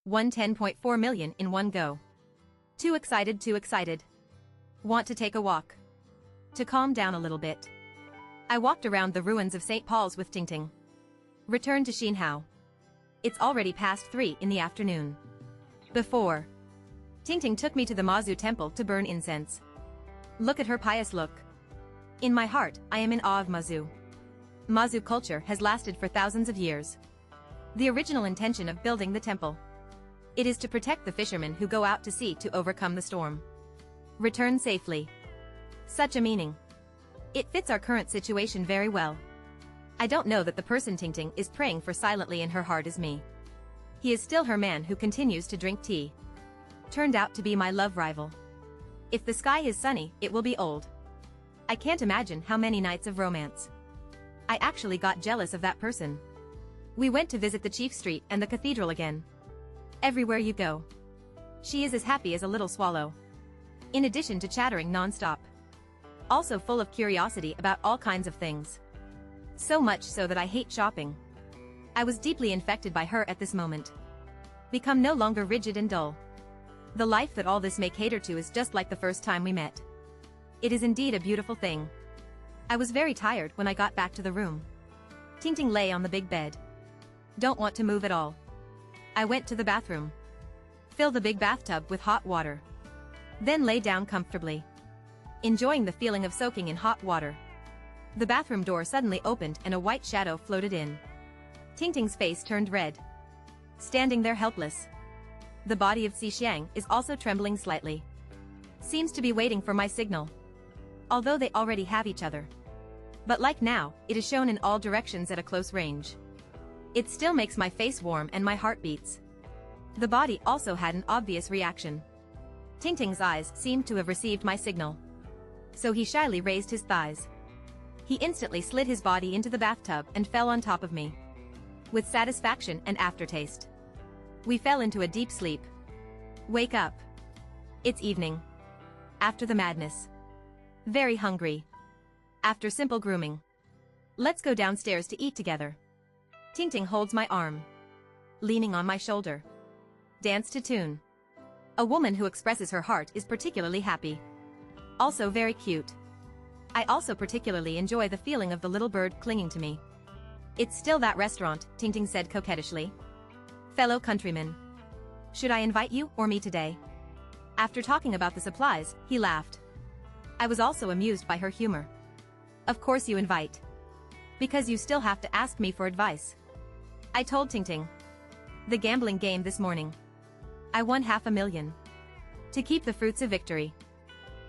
Won 10.4 million in one go. Too excited, too excited. Want to take a walk. To calm down a little bit. I walked around the ruins of St. Paul's with Tingting. Returned to Xinhao. It's already past 3 in the afternoon. Before. Tingting took me to the Mazu temple to burn incense. Look at her pious look. In my heart, I am in awe of Mazu. Mazu culture has lasted for thousands of years. The original intention of building the temple. It is to protect the fishermen who go out to sea to overcome the storm. Return safely. Such a meaning. It fits our current situation very well. I don't know that the person Tingting is praying for silently in her heart is me. He is still her man who continues to drink tea. Turned out to be my love rival. If the sky is sunny, it will be old. I can't imagine how many nights of romance. I actually got jealous of that person. We went to visit the chief street and the cathedral again. Everywhere you go. She is as happy as a little swallow. In addition to chattering non-stop. Also full of curiosity about all kinds of things. So much so that I hate shopping. I was deeply infected by her at this moment. Become no longer rigid and dull. The life that all this may cater to is just like the first time we met. It is indeed a beautiful thing. I was very tired when I got back to the room. Tingting lay on the big bed. Don't want to move at all. I went to the bathroom. Fill the big bathtub with hot water. Then lay down comfortably. Enjoying the feeling of soaking in hot water. The bathroom door suddenly opened and a white shadow floated in. Tingting's face turned red. Standing there helpless. The body of Xixiang is also trembling slightly. Seems to be waiting for my signal. Although they already have each other. But like now, it is shown in all directions at a close range. It still makes my face warm and my heart beats. The body also had an obvious reaction. Tingting's eyes seemed to have received my signal. So he shyly raised his thighs. He instantly slid his body into the bathtub and fell on top of me. With satisfaction and aftertaste. We fell into a deep sleep. Wake up. It's evening. After the madness. Very hungry. After simple grooming. Let's go downstairs to eat together. Tingting holds my arm. Leaning on my shoulder. Dance to tune. A woman who expresses her heart is particularly happy. Also very cute. I also particularly enjoy the feeling of the little bird clinging to me. It's still that restaurant, Tingting said coquettishly. Fellow countrymen. Should I invite you or me today? After talking about the supplies, he laughed. I was also amused by her humor. Of course you invite. Because you still have to ask me for advice. I told Tingting. The gambling game this morning. I won $500,000. To keep the fruits of victory.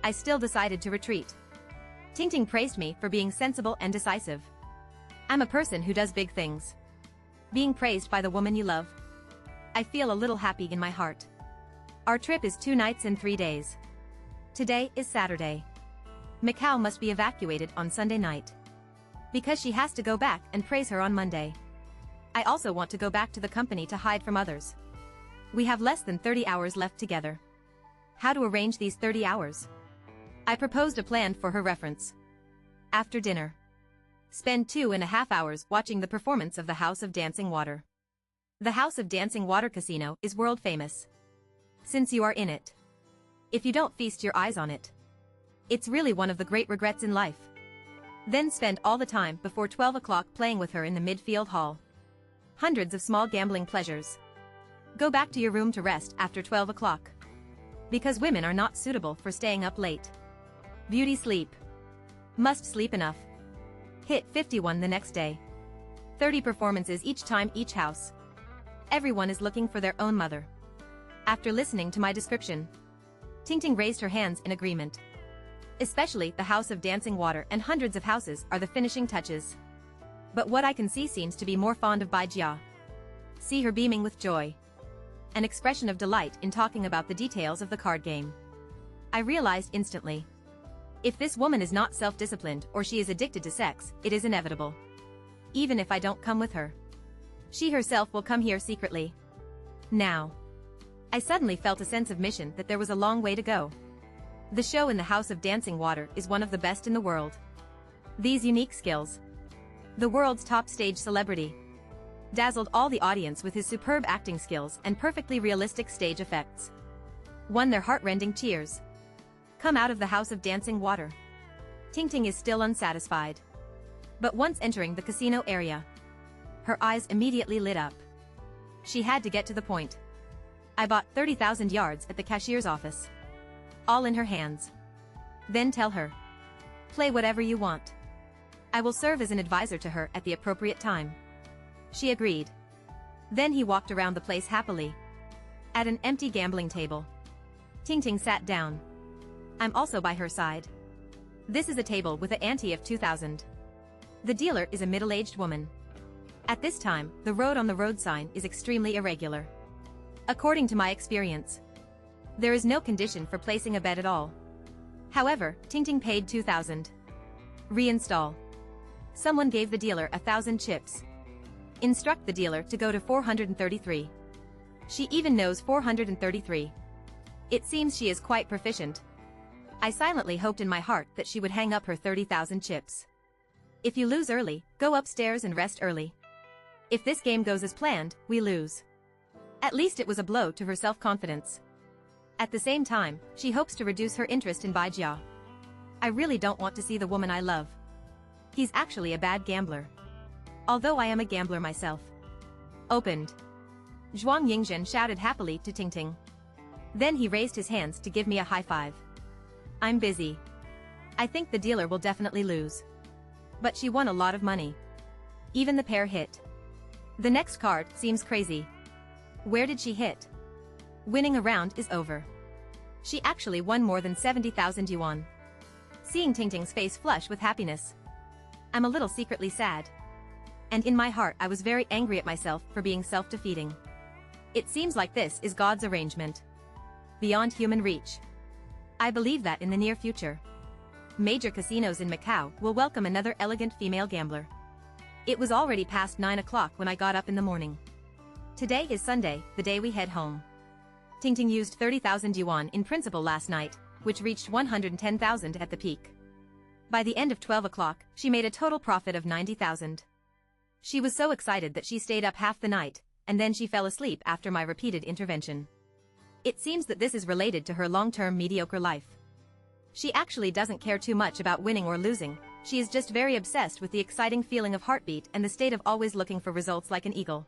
I still decided to retreat. Tingting praised me for being sensible and decisive. I'm a person who does big things. Being praised by the woman you love. I feel a little happy in my heart. Our trip is 2 nights and 3 days. Today is Saturday. Macau must be evacuated on Sunday night. Because she has to go back and praise her on Monday. I also want to go back to the company to hide from others. We have less than 30 hours left together. How to arrange these 30 hours? I proposed a plan for her reference. After dinner. Spend 2.5 hours watching the performance of the House of Dancing Water. The House of Dancing Water Casino is world famous. Since you are in it. If you don't feast your eyes on it. It's really one of the great regrets in life. Then spend all the time before 12 o'clock playing with her in the midfield hall. Hundreds of small gambling pleasures. Go back to your room to rest after 12 o'clock. Because women are not suitable for staying up late. Beauty sleep. Must sleep enough. Hit 51 the next day. 30 performances each time each house. Everyone is looking for their own mother. After listening to my description. Tingting raised her hands in agreement. Especially the House of Dancing Water and hundreds of houses are the finishing touches. But what I can see seems to be more fond of Baijia. See her beaming with joy. An expression of delight in talking about the details of the card game. I realized instantly. If this woman is not self-disciplined or she is addicted to sex, it is inevitable. Even if I don't come with her. She herself will come here secretly. Now. I suddenly felt a sense of mission that there was a long way to go. The show in the House of Dancing Water is one of the best in the world. These unique skills. The world's top stage celebrity. dazzled all the audience with his superb acting skills and perfectly realistic stage effects. Won their heart-rending cheers. Come out of the house of dancing water. Tingting is still unsatisfied. But once entering the casino area, her eyes immediately lit up. She had to get to the point. I bought 30,000 yards at the cashier's office. All in her hands. Then tell her. Play whatever you want. I will serve as an advisor to her at the appropriate time. She agreed. Then he walked around the place happily. At an empty gambling table. Tingting sat down. I'm also by her side. This is a table with an ante of 2,000. The dealer is a middle-aged woman. At this time, the road on the road sign is extremely irregular. According to my experience, there is no condition for placing a bet at all. However, Tingting paid 2,000. Reinstall. Someone gave the dealer 1,000 chips. Instruct the dealer to go to 433. She even knows 433. It seems she is quite proficient. I silently hoped in my heart that she would hang up her 30,000 chips. If you lose early, go upstairs and rest early. If this game goes as planned, we lose. At least it was a blow to her self-confidence. At the same time, she hopes to reduce her interest in Baijia. I really don't want to see the woman I love. He's actually a bad gambler. Although I am a gambler myself. Opened. Zhuang Yingzhen shouted happily to Tingting. Then he raised his hands to give me a high five. I'm busy. I think the dealer will definitely lose. But she won a lot of money. Even the pair hit. The next card seems crazy. Where did she hit? Winning a round is over. She actually won more than 70,000 yuan. Seeing Tingting's face flush with happiness, I'm a little secretly sad. And in my heart I was very angry at myself for being self-defeating. It seems like this is God's arrangement. Beyond human reach. I believe that in the near future, major casinos in Macau will welcome another elegant female gambler. It was already past 9 o'clock when I got up in the morning. Today is Sunday, the day we head home. Tingting used 30,000 yuan in principal last night, which reached 110,000 at the peak. By the end of 12 o'clock, she made a total profit of 90,000. She was so excited that she stayed up half the night, and then she fell asleep after my repeated intervention. It seems that this is related to her long-term mediocre life. She actually doesn't care too much about winning or losing, she is just very obsessed with the exciting feeling of heartbeat and the state of always looking for results like an eagle.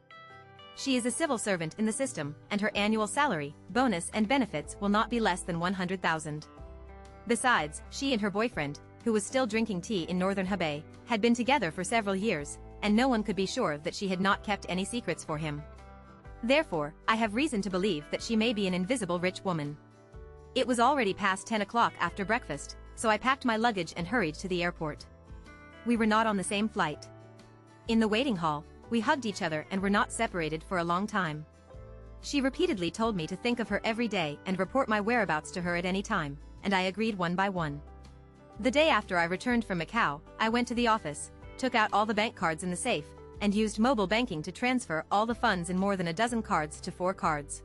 She is a civil servant in the system, and her annual salary, bonus and benefits will not be less than 100,000. Besides, she and her boyfriend, who was still drinking tea in northern Hebei, had been together for several years, and no one could be sure that she had not kept any secrets for him. Therefore, I have reason to believe that she may be an invisible rich woman. It was already past 10 o'clock after breakfast, so I packed my luggage and hurried to the airport. We were not on the same flight. In the waiting hall, we hugged each other and were not separated for a long time. She repeatedly told me to think of her every day and report my whereabouts to her at any time, and I agreed one by one. The day after I returned from Macau, I went to the office, took out all the bank cards in the safe, and used mobile banking to transfer all the funds in more than a dozen cards to 4 cards.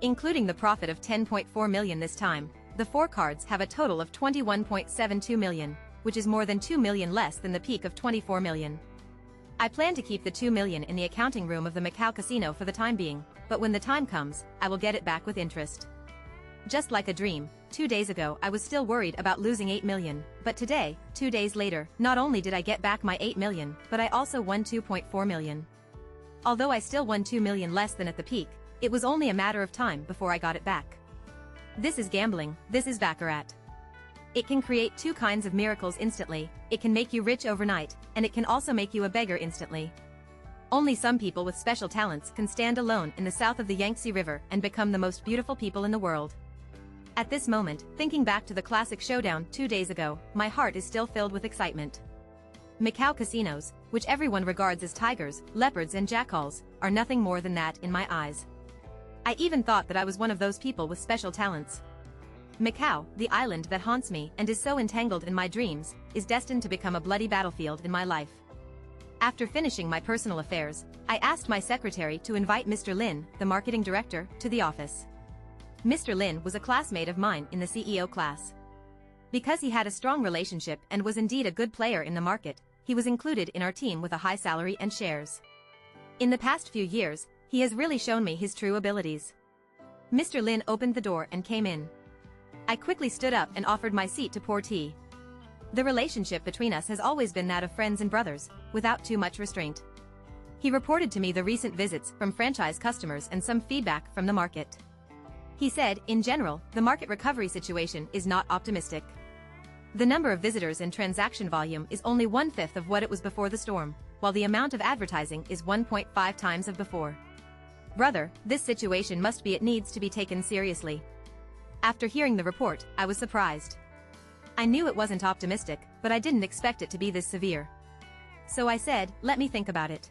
Including the profit of 10.4 million this time, the 4 cards have a total of 21.72 million, which is more than 2 million less than the peak of 24 million. I plan to keep the 2 million in the accounting room of the Macau casino for the time being, but when the time comes, I will get it back with interest. Just like a dream, 2 days ago I was still worried about losing 8 million, but today, 2 days later, not only did I get back my 8 million, but I also won 2.4 million. Although I still won 2 million less than at the peak, it was only a matter of time before I got it back. This is gambling, this is baccarat. It can create 2 kinds of miracles instantly, it can make you rich overnight, and it can also make you a beggar instantly. Only some people with special talents can stand alone in the south of the Yangtze River and become the most beautiful people in the world. At this moment, thinking back to the classic showdown 2 days ago, my heart is still filled with excitement. Macau casinos, which everyone regards as tigers, leopards and jackals, are nothing more than that in my eyes. I even thought that I was one of those people with special talents. Macau, the island that haunts me and is so entangled in my dreams, is destined to become a bloody battlefield in my life. After finishing my personal affairs, I asked my secretary to invite Mr. Lin, the marketing director, to the office. Mr. Lin was a classmate of mine in the CEO class. Because he had a strong relationship and was indeed a good player in the market, he was included in our team with a high salary and shares. In the past few years, he has really shown me his true abilities. Mr. Lin opened the door and came in. I quickly stood up and offered my seat to pour tea. The relationship between us has always been that of friends and brothers, without too much restraint. He reported to me the recent visits from franchise customers and some feedback from the market. He said, in general, the market recovery situation is not optimistic. The number of visitors and transaction volume is only 1/5 of what it was before the storm, while the amount of advertising is 1.5 times of before. Brother, this situation must be it needs to be taken seriously. After hearing the report, I was surprised. I knew it wasn't optimistic, but I didn't expect it to be this severe. So I said, let me think about it.